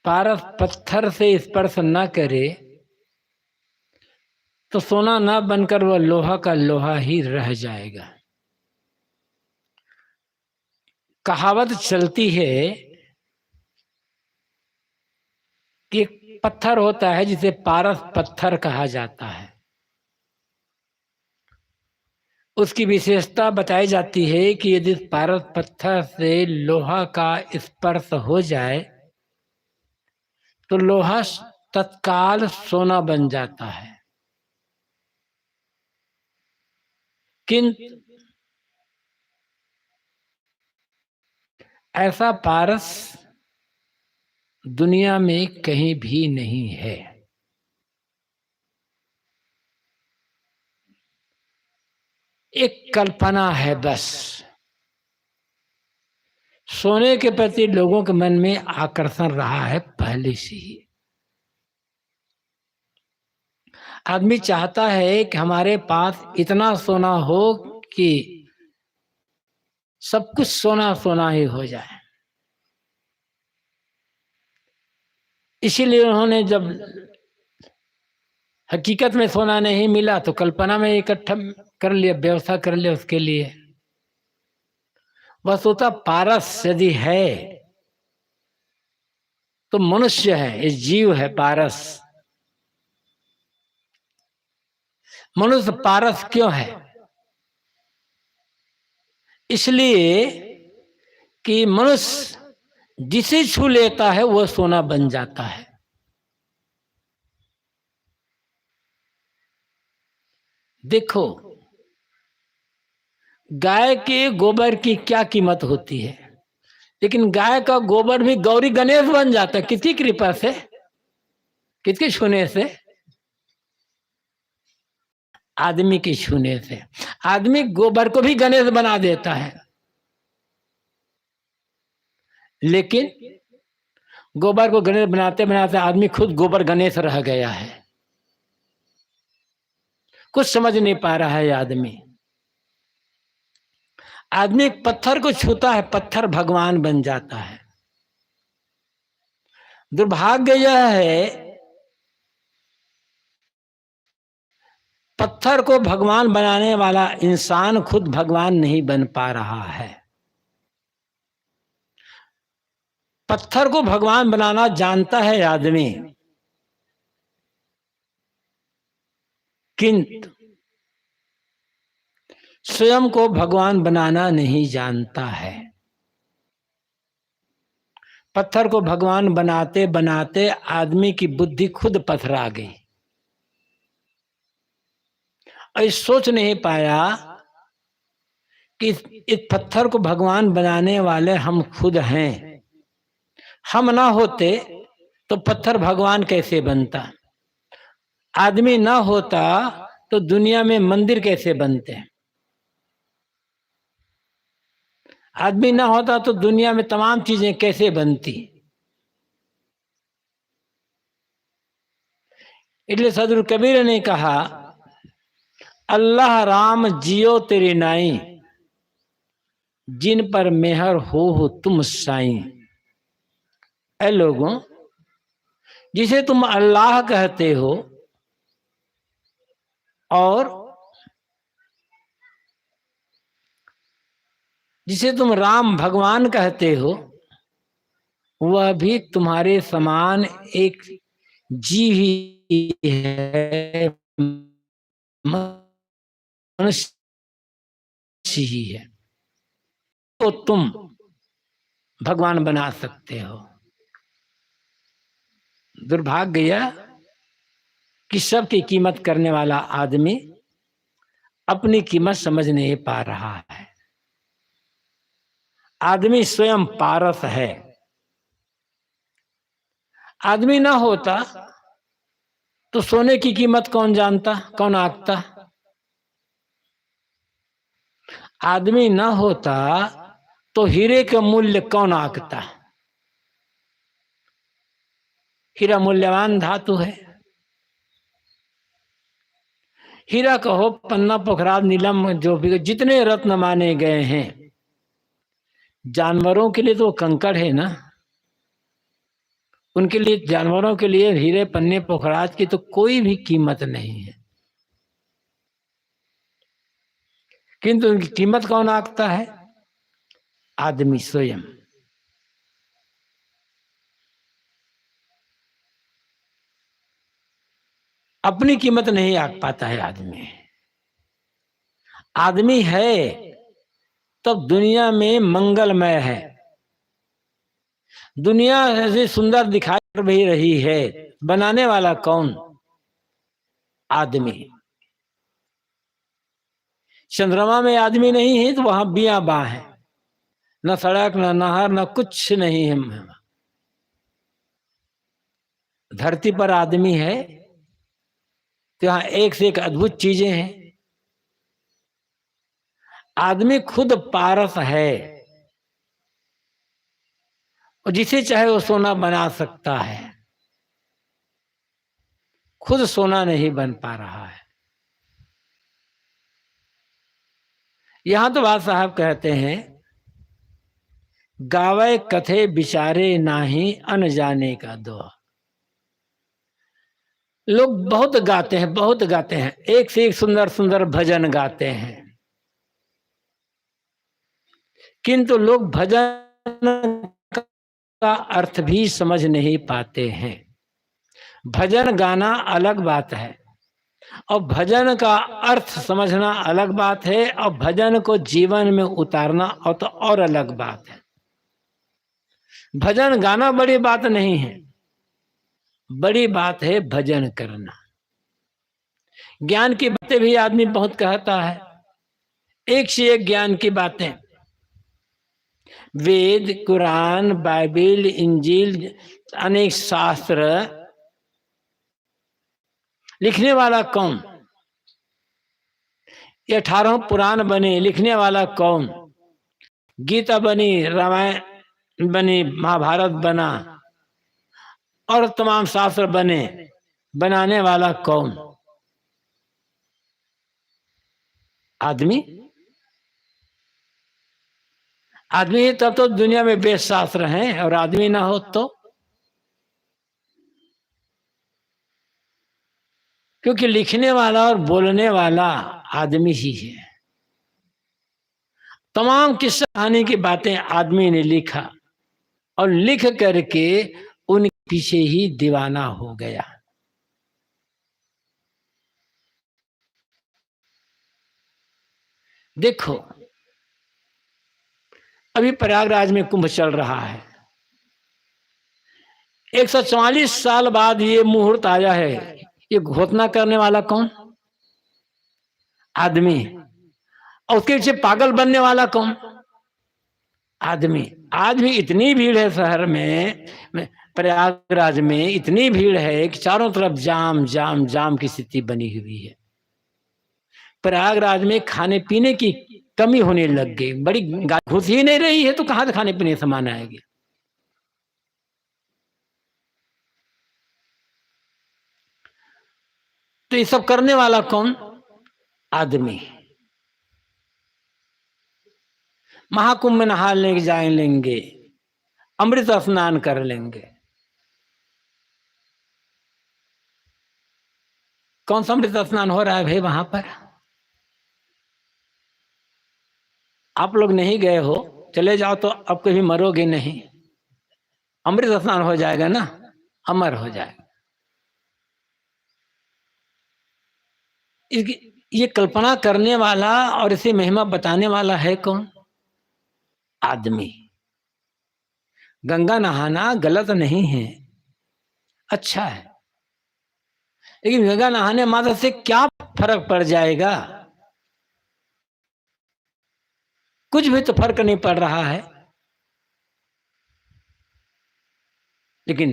पारस पत्थर से स्पर्श न करे तो सोना न बनकर वह लोहा का लोहा ही रह जाएगा। कहावत चलती है कि एक पत्थर होता है जिसे पारस पत्थर कहा जाता है। उसकी विशेषता बताई जाती है कि यदि पारस पत्थर से लोहा का स्पर्श हो जाए तो लोहा तत्काल सोना बन जाता है। किंतु ऐसा पारस दुनिया में कहीं भी नहीं है। एक कल्पना है बस। सोने के प्रति लोगों के मन में आकर्षण रहा है पहले से ही। आदमी चाहता है कि हमारे पास इतना सोना हो कि सब कुछ सोना सोना ही हो जाए। इसीलिए उन्होंने जब हकीकत में सोना नहीं मिला तो कल्पना में इकट्ठा कर लिया, व्यवस्था कर लिया उसके लिए। वस्तुतः पारस यदि है तो मनुष्य है, ये जीव है पारस। मनुष्य पारस क्यों है? इसलिए कि मनुष्य जिसे छू लेता है वह सोना बन जाता है। देखो, गाय के गोबर की क्या कीमत होती है, लेकिन गाय का गोबर भी गौरी गणेश बन जाता है। किसकी कृपा से? किसके छूने से? आदमी के छूने से। आदमी गोबर को भी गणेश बना देता है, लेकिन गोबर को गणेश बनाते बनाते आदमी खुद गोबर गणेश रह गया है। कुछ समझ नहीं पा रहा है आदमी। आदमी एक पत्थर को छूता है, पत्थर भगवान बन जाता है। दुर्भाग्य यह है पत्थर को भगवान बनाने वाला इंसान खुद भगवान नहीं बन पा रहा है। पत्थर को भगवान बनाना जानता है आदमी, किंतु स्वयं को भगवान बनाना नहीं जानता है। पत्थर को भगवान बनाते बनाते आदमी की बुद्धि खुद पथरा गई। और सोच नहीं पाया कि इस पत्थर को भगवान बनाने वाले हम खुद हैं। हम ना होते तो पत्थर भगवान कैसे बनता? आदमी ना होता तो दुनिया में मंदिर कैसे बनते? आदमी ना होता तो दुनिया में तमाम चीजें कैसे बनती? इसलिए सदगुरु कबीर ने कहा, अल्लाह राम जियो तेरी नाई, जिन पर मेहर हो तुम साईं। ऐ लोगों, जिसे तुम अल्लाह कहते हो और जिसे तुम राम भगवान कहते हो, वह भी तुम्हारे समान एक जीव ही है, मनुष्य ही है। तो तुम भगवान बना सकते हो। दुर्भाग्य यह कि सबकी कीमत करने वाला आदमी अपनी कीमत समझ नहीं पा रहा है। आदमी स्वयं पारस है। आदमी ना होता तो सोने की कीमत कौन जानता, कौन आंकता? आदमी ना होता तो हीरे का मूल्य कौन आंकता? हीरा मूल्यवान धातु है। हीरा कहो, पन्ना, पोखराज, नीलम, जो भी जितने रत्न माने गए हैं, जानवरों के लिए तो कंकड़ है ना। उनके लिए, जानवरों के लिए हीरे पन्ने पोखराज की तो कोई भी कीमत नहीं है, किंतु उनकी कीमत कौन आंकता है? आदमी स्वयं। अपनी कीमत नहीं आंक पाता है आदमी। आदमी है तो दुनिया में मंगलमय है, दुनिया ऐसे सुंदर दिखाई भी रही है, बनाने वाला कौन? आदमी। चंद्रमा में आदमी नहीं है तो वहां बियाबा है, न सड़क न नहर न कुछ नहीं है। धरती पर आदमी है तो यहाँ एक से एक अद्भुत चीजें हैं। आदमी खुद पारस है और जिसे चाहे वो सोना बना सकता है, खुद सोना नहीं बन पा रहा है। यहां तो बात साहब कहते हैं, गावे कथे बिचारे नाही अनजाने का दोहा। लोग बहुत गाते हैं, बहुत गाते हैं, एक से एक सुंदर सुंदर भजन गाते हैं, किंतु लोग भजन का अर्थ भी समझ नहीं पाते हैं। भजन गाना अलग बात है और भजन का अर्थ समझना अलग बात है, और भजन को जीवन में उतारना और तो और अलग बात है। भजन गाना बड़ी बात नहीं है, बड़ी बात है भजन करना। ज्ञान की बातें भी आदमी बहुत कहता है, एक से एक ज्ञान की बातें, वेद कुरान बाइबिल इंजील अनेक शास्त्र, लिखने वाला कौन? ये 18 पुराण बने, लिखने वाला कौन? गीता बनी, रामायण बनी, महाभारत बना और तमाम शास्त्र बने, बनाने वाला कौन? आदमी। आदमी तब तो दुनिया में वेद शास्त्र हैं, और आदमी ना हो तो? क्योंकि लिखने वाला और बोलने वाला आदमी ही है। तमाम किस्सा कहानी की बातें आदमी ने लिखा और लिख करके उनके पीछे ही दीवाना हो गया। देखो, अभी प्रयागराज में कुंभ चल रहा है, 144 साल बाद ये मुहूर्त आया है। ये घोषणा करने वाला कौन? आदमी। और उसके पीछे पागल बनने वाला कौन? आदमी। आज भी इतनी भीड़ है शहर में, प्रयागराज में इतनी भीड़ है कि चारों तरफ जाम जाम जाम की स्थिति बनी हुई है। प्रयागराज में खाने पीने की कमी होने लग गई, बड़ी घुस ही नहीं रही है तो कहां से खाने पीने सामान आएगी? तो ये सब करने वाला कौन? आदमी। महाकुंभ में नहा लेंगे, जाए लेंगे, अमृत स्नान कर लेंगे। कौन सा अमृत स्नान हो रहा है भाई वहां पर? आप लोग नहीं गए हो, चले जाओ तो अब कभी मरोगे नहीं, अमृत स्नान हो जाएगा ना, अमर हो जाएगा। ये कल्पना करने वाला और इसे महिमा बताने वाला है कौन? आदमी। गंगा नहाना गलत नहीं है, अच्छा है, लेकिन गंगा नहाने मात्र से क्या फर्क पड़ जाएगा? कुछ भी तो फर्क नहीं पड़ रहा है। लेकिन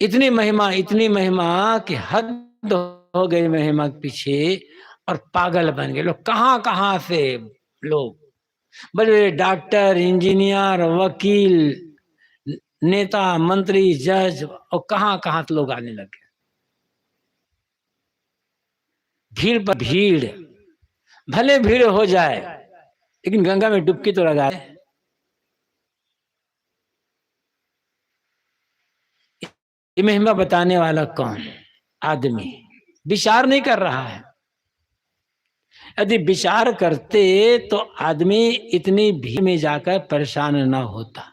इतनी महिमा कि हद हो गई महिमा के पीछे, और पागल बन गए लोग। कहां कहां से लोग, बड़े बड़े डॉक्टर इंजीनियर वकील नेता मंत्री जज, और कहां कहां से लोग आने लगे। भीड़ पर भीड़, भले भीड़ हो जाए लेकिन गंगा में डुबकी तो लगाए। ये महिमा बताने वाला कौन? आदमी विचार नहीं कर रहा है। यदि विचार करते तो आदमी इतनी भीड़ में जाकर परेशान ना होता।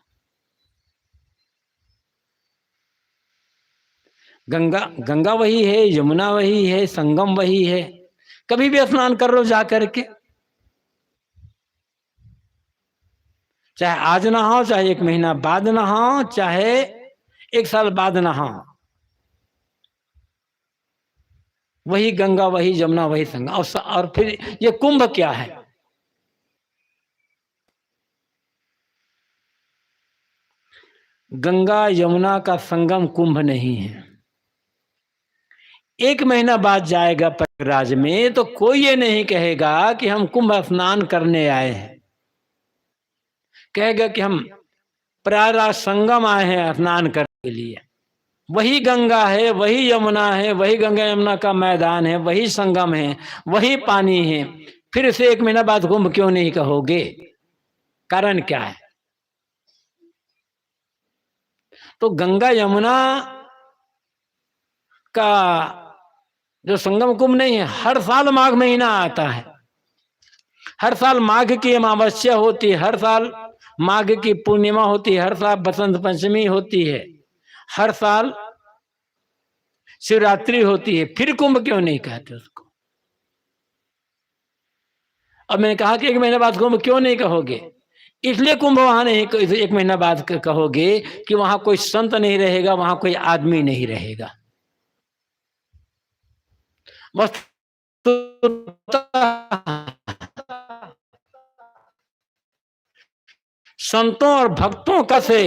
गंगा गंगा वही है, यमुना वही है, संगम वही है। कभी भी स्नान कर लो जाकर के, चाहे आज नहाओ, चाहे 1 महीना बाद नहाओ, चाहे 1 साल बाद नहाओ, वही गंगा, वही यमुना, वही संगम। और फिर ये कुंभ क्या है? गंगा यमुना का संगम कुंभ नहीं है। 1 महीना बाद जाएगा प्रयागराज में तो कोई ये नहीं कहेगा कि हम कुंभ स्नान करने आए हैं, कहेगा कि हम प्रयागराज संगम आए हैं स्नान करने के लिए। वही गंगा है, वही यमुना है, वही गंगा यमुना का मैदान है, वही संगम है, वही पानी है, फिर से 1 महीना बाद कुंभ क्यों नहीं कहोगे? कारण क्या है? तो गंगा यमुना का जो संगम कुंभ नहीं है, हर साल माघ महीना आता है, हर साल माघ की अमावस्या होती है, हर साल माघ की पूर्णिमा होती है, हर साल बसंत पंचमी होती है, हर साल शिवरात्रि होती है, फिर कुंभ क्यों नहीं कहते उसको? अब मैंने कहा कि 1 महीने बाद कुंभ क्यों नहीं कहोगे? इसलिए कुंभ वहां नहीं 1 महीना बाद कहोगे कि वहां कोई संत नहीं रहेगा, वहां कोई आदमी नहीं रहेगा। बस संतों और भक्तों का से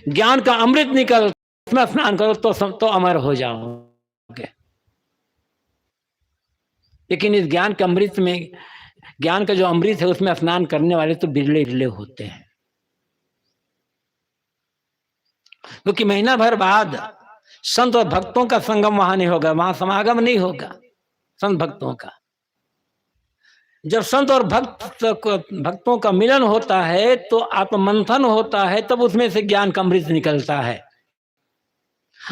ज्ञान का अमृत निकल, उसमें स्नान करो तो अमर हो जाओगे। लेकिन इस ज्ञान के अमृत में, ज्ञान का जो अमृत है उसमें स्नान करने वाले तो बिरले बिरले होते हैं। क्योंकि महीना भर बाद संत और भक्तों का संगम वहां नहीं होगा, वहां समागम नहीं होगा संत भक्तों का। जब संत और भक्तों का मिलन होता है तो आत्ममंथन होता है, तब उसमें से ज्ञान का अमृत निकलता है।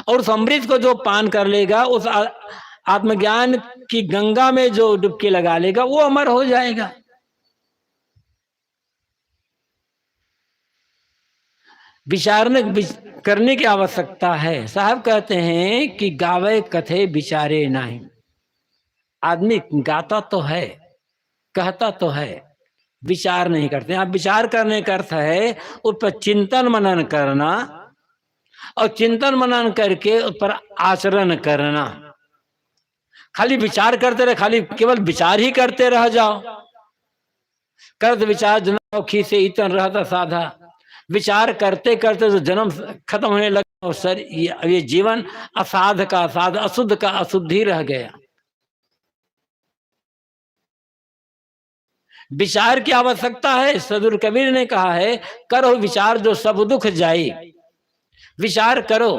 और उस अमृत को जो पान कर लेगा, उस आत्मज्ञान की गंगा में जो डुबकी लगा लेगा, वो अमर हो जाएगा। विचारने करने की आवश्यकता है। साहब कहते हैं कि गावे कथे विचारे नहीं। आदमी गाता तो है, कहता तो है, विचार नहीं करते। आप विचार करने का अर्थ है उस पर चिंतन मनन करना, और चिंतन मनन करके उस पर आचरण करना। खाली विचार करते रहे, खाली केवल विचार ही करते रह जाओ, करत विचार जन्म खीसे इतन रहता साधा। विचार करते करते तो जन्म खत्म होने लगा और सर ये जीवन असाध का असाध, अशुद्ध का अशुद्धि रह गया। विचार की आवश्यकता है। सदगुरु कबीर ने कहा है, करो विचार जो सब दुख जाए। विचार करो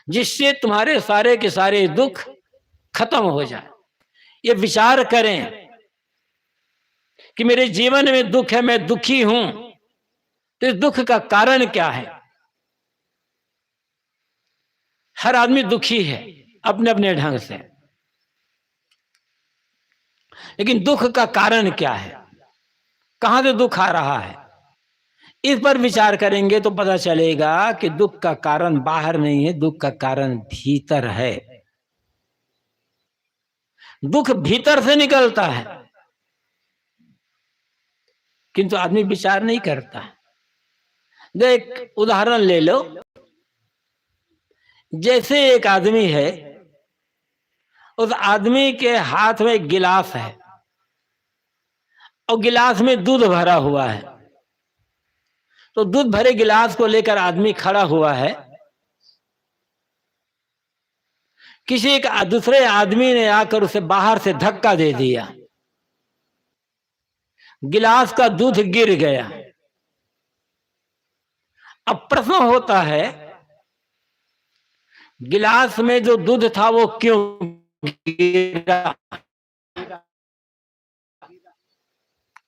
जिससे तुम्हारे सारे के सारे दुख खत्म हो जाए। ये विचार करें कि मेरे जीवन में दुख है, मैं दुखी हूं, तो इस दुख का कारण क्या है? हर आदमी दुखी है अपने अपने ढंग से, लेकिन दुख का कारण क्या है? कहां से दुख आ रहा है? इस पर विचार करेंगे तो पता चलेगा कि दुख का कारण बाहर नहीं है, दुख का कारण भीतर है। दुख भीतर से निकलता है, किंतु आदमी विचार नहीं करता। एक उदाहरण ले लो। जैसे एक आदमी है, उस आदमी के हाथ में एक गिलास है और गिलास में दूध भरा हुआ है। तो दूध भरे गिलास को लेकर आदमी खड़ा हुआ है। किसी एक दूसरे आदमी ने आकर उसे बाहर से धक्का दे दिया, गिलास का दूध गिर गया। अब प्रश्न होता है, गिलास में जो दूध था वो क्यों गिरा?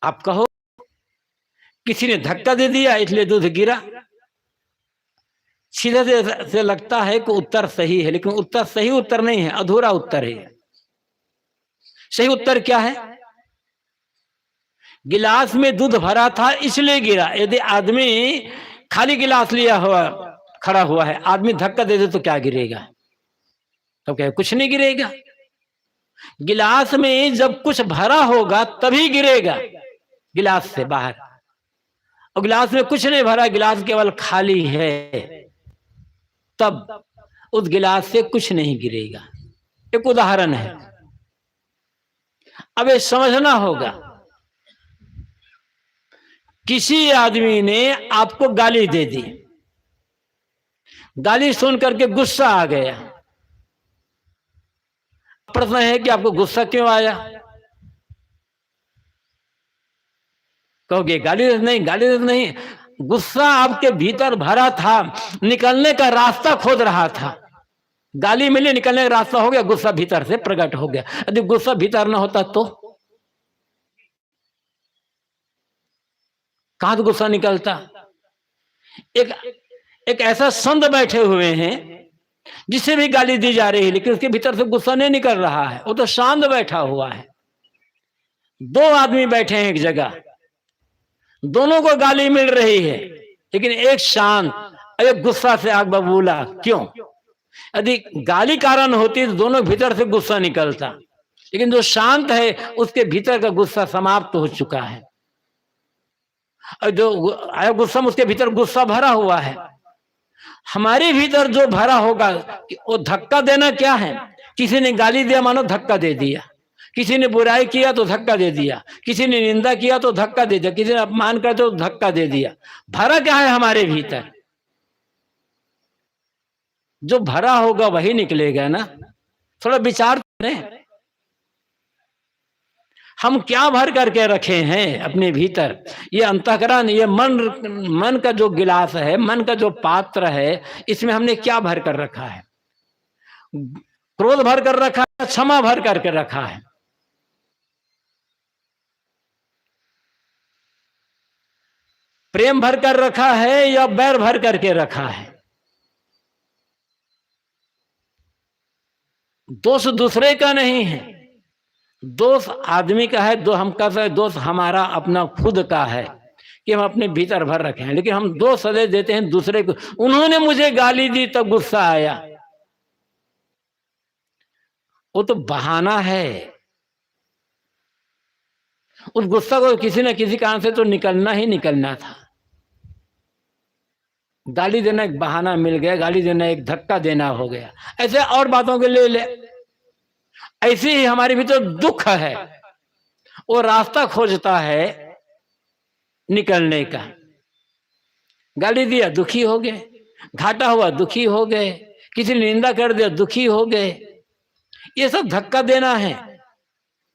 आप कहो, किसी ने धक्का दे दिया इसलिए दूध गिरा। सीधे से लगता है कि उत्तर सही है, लेकिन उत्तर सही उत्तर नहीं है, अधूरा उत्तर है। सही उत्तर क्या है? गिलास में दूध भरा था इसलिए गिरा। यदि आदमी खाली गिलास लिया हुआ खड़ा हुआ है, आदमी धक्का दे दे तो क्या गिरेगा? तो क्या कुछ नहीं गिरेगा। गिलास में जब कुछ भरा होगा तभी गिरेगा गिलास से बाहर, और गिलास में कुछ नहीं भरा, गिलास केवल खाली है, तब उस गिलास से कुछ नहीं गिरेगा। एक उदाहरण है, अब ये समझना होगा। किसी आदमी ने आपको गाली दे दी, गाली सुन करके गुस्सा आ गया। प्रश्न है कि आपको गुस्सा क्यों आया? कहोगे गाली नहीं, गाली नहीं, गुस्सा आपके भीतर भरा था, निकलने का रास्ता खोज रहा था। गाली मिली, निकलने का रास्ता हो गया, गुस्सा भीतर से प्रकट हो गया। यदि गुस्सा भीतर ना होता तो कहां से गुस्सा निकलता? एक ऐसा संत बैठे हुए हैं जिसे भी गाली दी जा रही है, लेकिन उसके भीतर से गुस्सा नहीं निकल रहा है, वो तो शांत बैठा हुआ है। दो आदमी बैठे हैं एक जगह, दोनों को गाली मिल रही है, लेकिन एक शांत, एक गुस्सा से आग बबूला। क्यों? यदि गाली कारण होती तो दोनों भीतर से गुस्सा निकलता, लेकिन जो शांत है उसके भीतर का गुस्सा समाप्त हो चुका है, और जो गुस्सा उसके भीतर गुस्सा भरा हुआ है। हमारे भीतर जो भरा होगा, वो धक्का देना क्या है? किसी ने गाली दिया मानो धक्का दे दिया, किसी ने बुराई किया तो धक्का दे दिया, किसी ने निंदा किया तो धक्का दे दिया, किसी ने अपमान किया तो धक्का दे दिया। भरा क्या है हमारे भीतर? जो भरा होगा वही निकलेगा ना। थोड़ा विचार करें, हम क्या भर करके रखे हैं अपने भीतर? ये अंतःकरण, ये मन का जो गिलास है, मन का जो पात्र है, इसमें हमने क्या भर कर रखा है? क्रोध भर कर रखा है, क्षमा भर करके रखा है, प्रेम भर कर रखा है, या बैर भर करके रखा है? दोष दूसरे का नहीं है, दोष आदमी का है। दो हम कहते हैं दोष हमारा अपना खुद का है कि हम अपने भीतर भर रखे हैं, लेकिन हम दोष सदैव देते हैं दूसरे को। उन्होंने मुझे गाली दी तो गुस्सा आया, वो तो बहाना है। उस गुस्सा को किसी न किसी कारण से तो निकलना ही निकलना था। गाली देना एक बहाना मिल गया, गाली देना एक धक्का देना हो गया। ऐसे और बातों के ले ऐसे ही हमारे भीतर दुख है, वो रास्ता खोजता है निकलने का। गाली दिया दुखी हो गए, घाटा हुआ दुखी हो गए, किसी ने निंदा कर दिया दुखी हो गए। ये सब धक्का देना है।